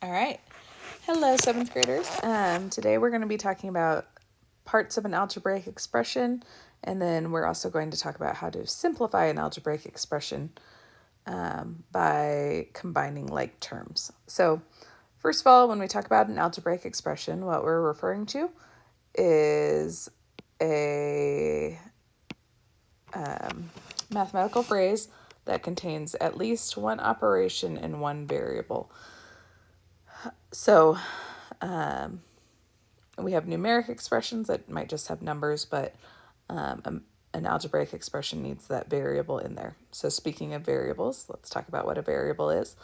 All right. Hello, seventh graders. Today we're going to be talking about parts of an algebraic expression, and then we're also going to talk about how to simplify an algebraic expression by combining like terms. So, first of all, when we talk about an algebraic expression, what we're referring to is a mathematical phrase that contains at least one operation in one variable. So, we have numeric expressions that might just have numbers, but an algebraic expression needs that variable in there. So speaking of variables, let's talk about what a variable is.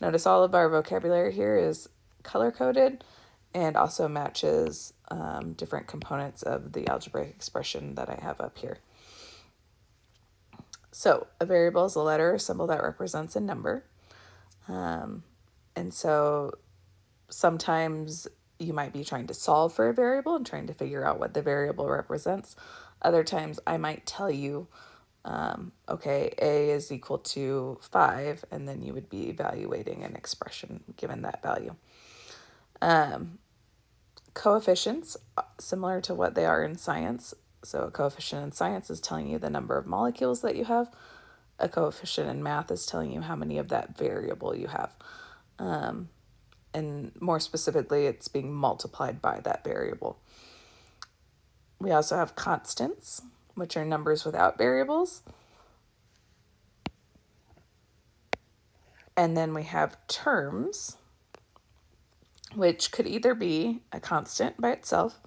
Notice all of our vocabulary here is color-coded and also matches different components of the algebraic expression that I have up here. So a variable is a letter or symbol that represents a number. And so sometimes you might be trying to solve for a variable and trying to figure out what the variable represents. Other times I might tell you, okay, A is equal to 5, and then you would be evaluating an expression given that value. Coefficients, similar to what they are in science. So a coefficient in science is telling you the number of molecules that you have. A coefficient in math is telling you how many of that variable you have. And more specifically, it's being multiplied by that variable. We also have constants, which are numbers without variables. And then we have terms, which could either be a constant by itself,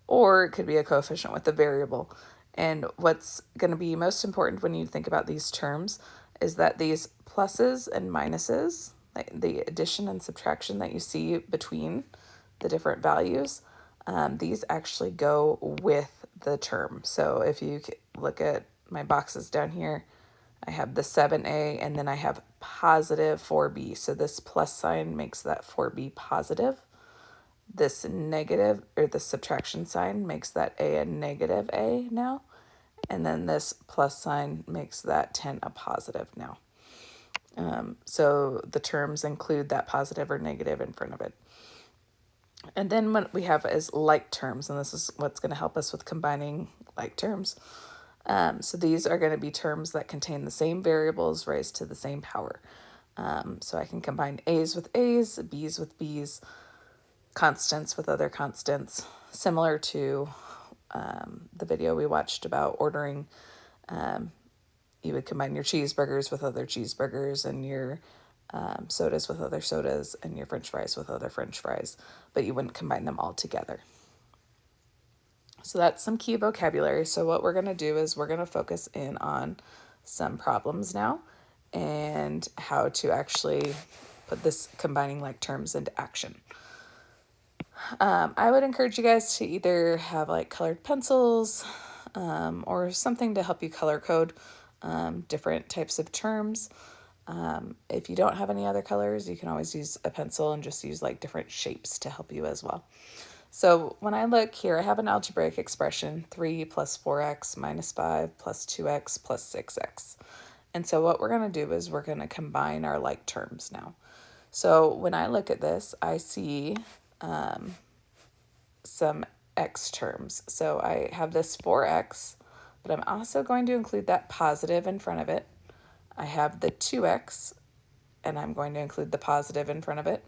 or it could be a coefficient with a variable. And what's going to be most important when you think about these terms is that these pluses and minuses, like the addition and subtraction that you see between the different values, these actually go with the term. So if you look at my boxes down here, I have the 7a and then I have positive 4b. So this plus sign makes that 4b positive. This negative, or the subtraction sign, makes that a negative a now. And then this plus sign makes that 10 a positive now. So the terms include that positive or negative in front of it. And then what we have is like terms, and this is what's going to help us with combining like terms. So these are going to be terms that contain the same variables raised to the same power. So I can combine a's with a's, b's with b's, constants with other constants, similar to the video we watched about ordering. You would combine your cheeseburgers with other cheeseburgers and your sodas with other sodas and your french fries with other french fries, but you wouldn't combine them all together. So that's some key vocabulary. So what we're going to do is we're going to focus in on some problems now and how to actually put this combining like terms into action. I would encourage you guys to either have like colored pencils or something to help you color code different types of terms. If you don't have any other colors, you can always use a pencil and just use like different shapes to help you as well. So when I look here, I have an algebraic expression, 3 plus 4x minus 5 plus 2x plus 6x. And so what we're going to do is we're going to combine our like terms now. So when I look at this, I see some x terms. So I have this 4x, but I'm also going to include that positive in front of it. I have the 2x, and I'm going to include the positive in front of it.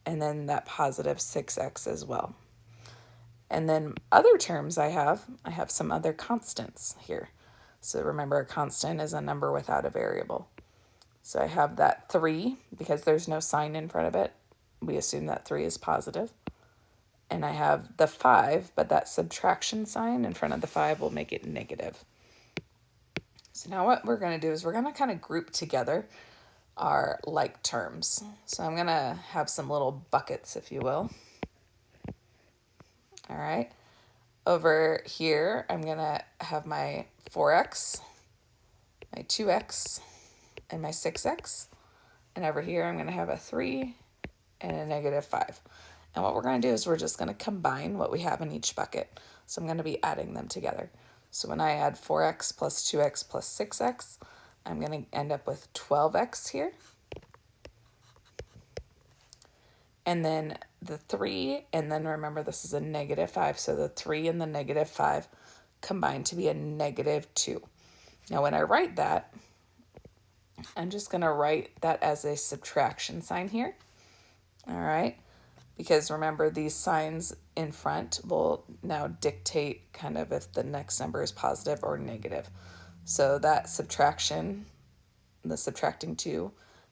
And then that positive 6x as well. And then other terms I have some other constants here. So remember, a constant is a number without a variable. So I have that 3, because there's no sign in front of it. We assume that 3 is positive. And I have the 5, but that subtraction sign in front of the 5 will make it negative. So now what we're going to do is we're going to kind of group together our like terms. So I'm going to have some little buckets, if you will. All right. Over here, I'm going to have my 4x, my 2x, and my 6x. And over here, I'm going to have a 3 and a negative 5. And what we're going to do is we're just going to combine what we have in each bucket. So I'm going to be adding them together. So when I add 4x plus 2x plus 6x, I'm going to end up with 12x here. and then the 3, and then remember this is a negative 5, so the 3 and the negative 5 combine to be a negative 2. Now when I write that, I'm just going to write that as a subtraction sign here. All right, because remember these signs in front will now dictate kind of if the next number is positive or negative. So that subtraction, the subtracting 2,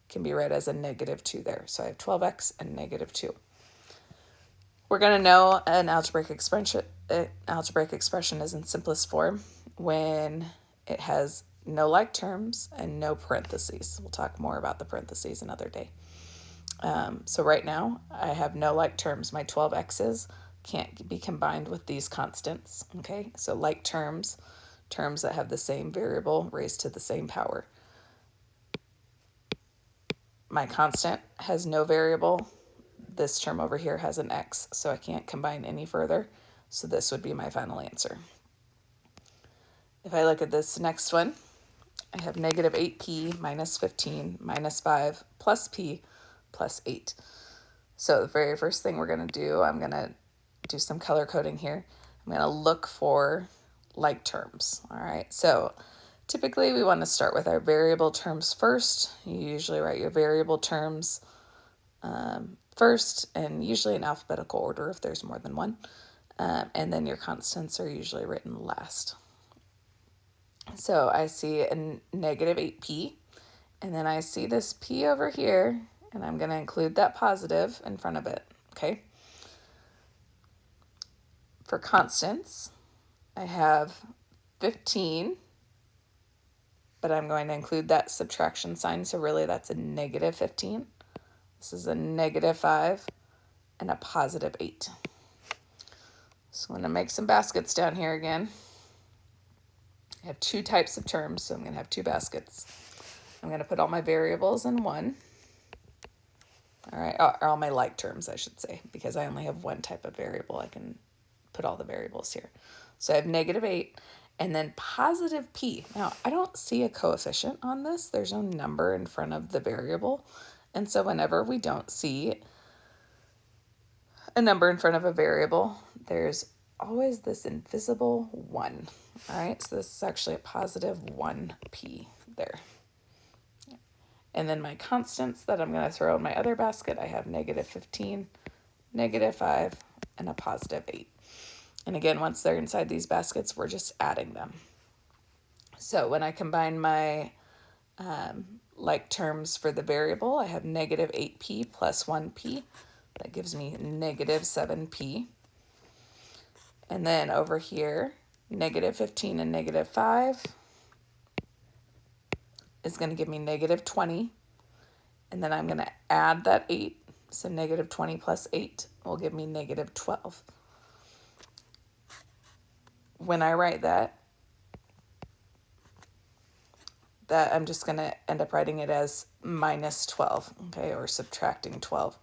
can be read as a negative 2 there. So I have 12x and negative 2. We're going to know an algebraic expression is in simplest form when it has no like terms and no parentheses. We'll talk more about the parentheses another day. So right now I have no like terms. My 12x's can't be combined with these constants. Okay, so like terms that have the same variable raised to the same power. My constant has no variable. This term over here has an x, so I can't combine any further. So this would be my final answer. If I look at this next one, I have negative 8p minus 15 minus 5 plus p plus 8. So the very first thing we're going to do, I'm going to do some color coding here. I'm going to look for like terms. All right, so typically we want to start with our variable terms first. You usually write your variable terms first, and usually in alphabetical order if there's more than one. And then your constants are usually written last. So I see a negative 8p, and then I see this p over here, and I'm going to include that positive in front of it, okay? For constants, I have 15, but I'm going to include that subtraction sign, so really that's a negative 15. This is a negative 5 and a positive 8. So I'm going to make some baskets down here again. I have 2 types of terms, so I'm going to have 2 baskets. I'm going to put all my variables in one. All right, or all my like terms, I should say, because I only have one type of variable. I can put all the variables here. So I have negative 8 and then positive p. Now, I don't see a coefficient on this. There's no number in front of the variable. And so whenever we don't see a number in front of a variable, there's always this invisible 1. All right, so this is actually a positive 1p there. And then my constants that I'm going to throw in my other basket, I have negative 15, negative 5, and a positive 8. And again, once they're inside these baskets, we're just adding them. So when I combine my like terms for the variable, I have negative 8p plus 1p. That gives me negative 7p. And then over here, negative 15 and negative 5 is going to give me negative 20. And then I'm going to add that 8. So negative 20 plus 8 will give me negative 12. When I write that I'm just going to end up writing it as minus 12, okay, or subtracting 12,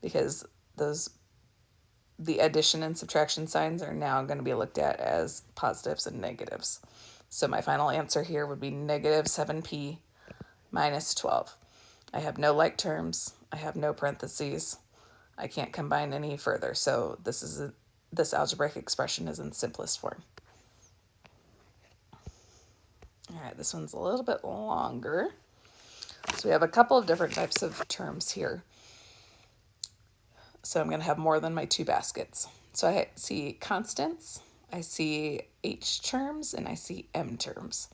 because the addition and subtraction signs are now going to be looked at as positives and negatives. So my final answer here would be negative 7p minus 12. I have no like terms. I have no parentheses. I can't combine any further. So this algebraic expression is in simplest form. All right, this one's a little bit longer. So we have a couple of different types of terms here. So I'm going to have more than my 2 baskets. So I see constants, I see h terms, and I see m terms.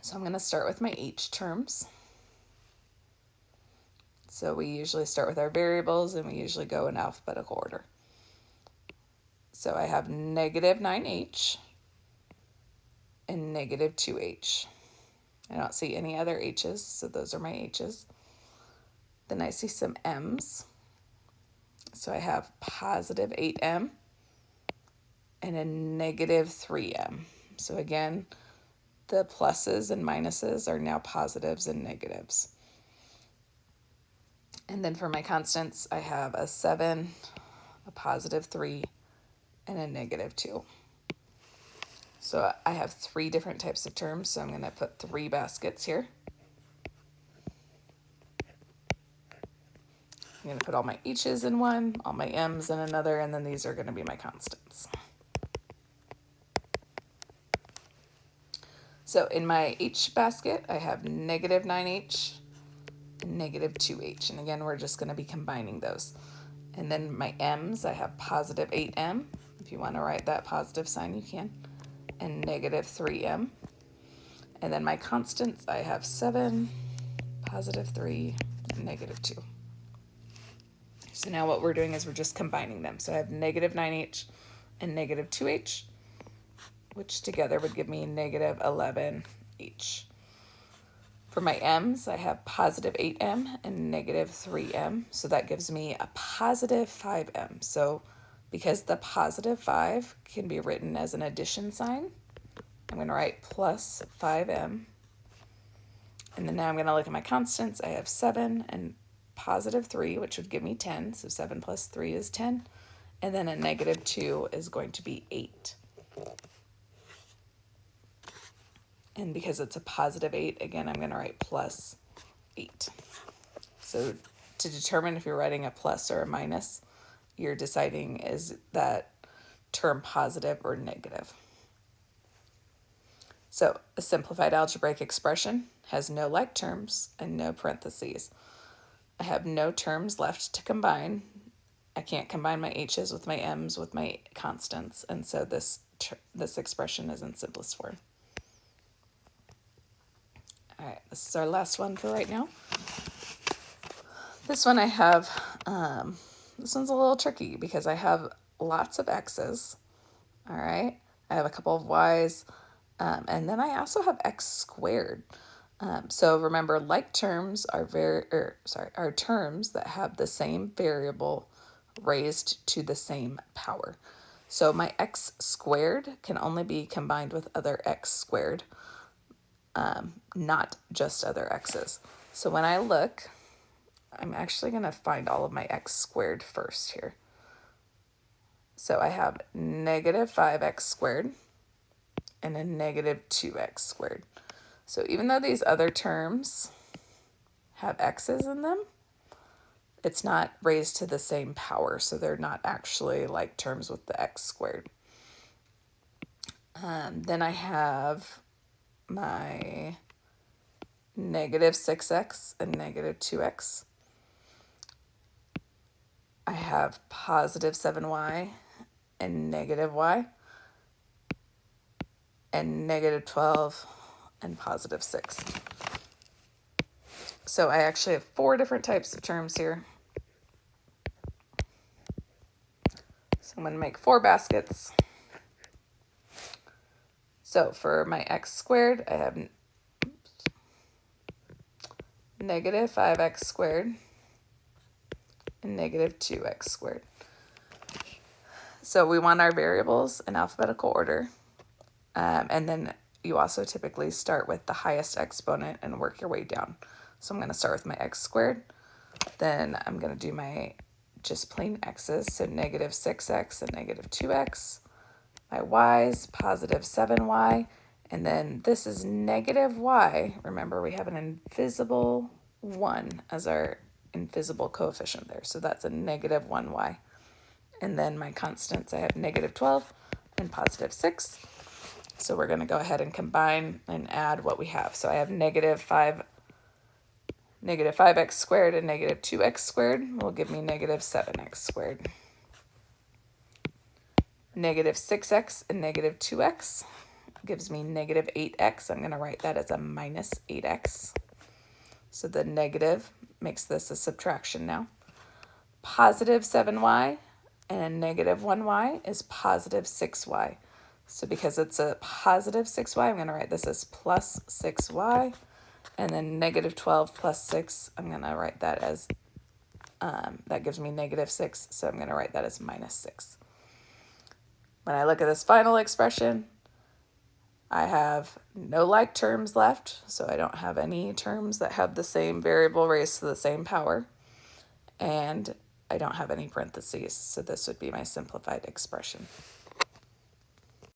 So I'm going to start with my h terms. So we usually start with our variables, and we usually go in alphabetical order. So I have negative 9h and negative 2h. I don't see any other h's, so those are my h's. Then I see some m's. So I have positive 8m and a negative 3m. So again, the pluses and minuses are now positives and negatives. And then for my constants, I have a 7, a positive 3, and a negative 2. So I have 3 different types of terms, so I'm going to put 3 baskets here. I'm I'm going to put all my h's in one, all my m's in another, and then these are going to be my constants. So in my h basket, I have negative 9h and negative 2h. And again, we're just going to be combining those. And then my m's, I have positive 8m. If you want to write that positive sign, you can. And negative 3m. And then my constants, I have 7, positive 3, and negative 2. So now what we're doing is we're just combining them. So I have negative 9h and negative 2h, which together would give me negative 11h. For my m's, I have positive 8m and negative 3m. So that gives me a positive 5m. So because the positive 5 can be written as an addition sign, I'm going to write plus 5m. And then now I'm going to look at my constants. I have 7 and positive 3, which would give me 10. So 7 plus 3 is 10. And then a negative 2 is going to be 8. And because it's a positive 8, again, I'm going to write plus 8. So to determine if you're writing a plus or a minus, you're deciding is that term positive or negative. So a simplified algebraic expression has no like terms and no parentheses. I have no terms left to combine. I can't combine my h's with my m's with my constants, and so this expression is in simplest form. All right, this is our last one for right now. This one I have, this one's a little tricky because I have lots of x's, all right? I have a couple of y's, and then I also have x squared. So remember, like terms are are terms that have the same variable raised to the same power. So my x squared can only be combined with other x squared, not just other x's. So when I look, I'm actually going to find all of my x squared first here. So I have negative 5x squared and a negative 2x squared. So even though these other terms have x's in them, it's not raised to the same power, so they're not actually like terms with the x squared. Then I have my negative 6x and negative 2x. I have positive 7y and negative y, and negative 12 and positive 6. So I actually have 4 different types of terms here. So I'm going to make 4 baskets. So for my x squared, I have negative 5x squared and negative 2x squared. So we want our variables in alphabetical order. And then you also typically start with the highest exponent and work your way down. So I'm going to start with my x squared. Then I'm going to do my just plain x's, so negative 6x and negative 2x. My y's, positive 7y, and then this is negative y. Remember, we have an invisible 1 as our invisible coefficient there, so that's a negative 1y. And then my constants, I have negative 12 and positive 6. So we're going to go ahead and combine and add what we have. So I have negative 5x squared and negative 2x squared will give me negative 7x squared. Negative 6x and negative 2x gives me negative 8x. I'm going to write that as a minus 8x. So the negative makes this a subtraction now. Positive 7y and a negative 1y is positive 6y. So because it's a positive 6y, I'm going to write this as plus 6y. And then negative 12 plus 6, I'm going to write that as, that gives me negative 6. So I'm going to write that as minus 6. When I look at this final expression, I have no like terms left. So I don't have any terms that have the same variable raised to the same power. And I don't have any parentheses. So this would be my simplified expression.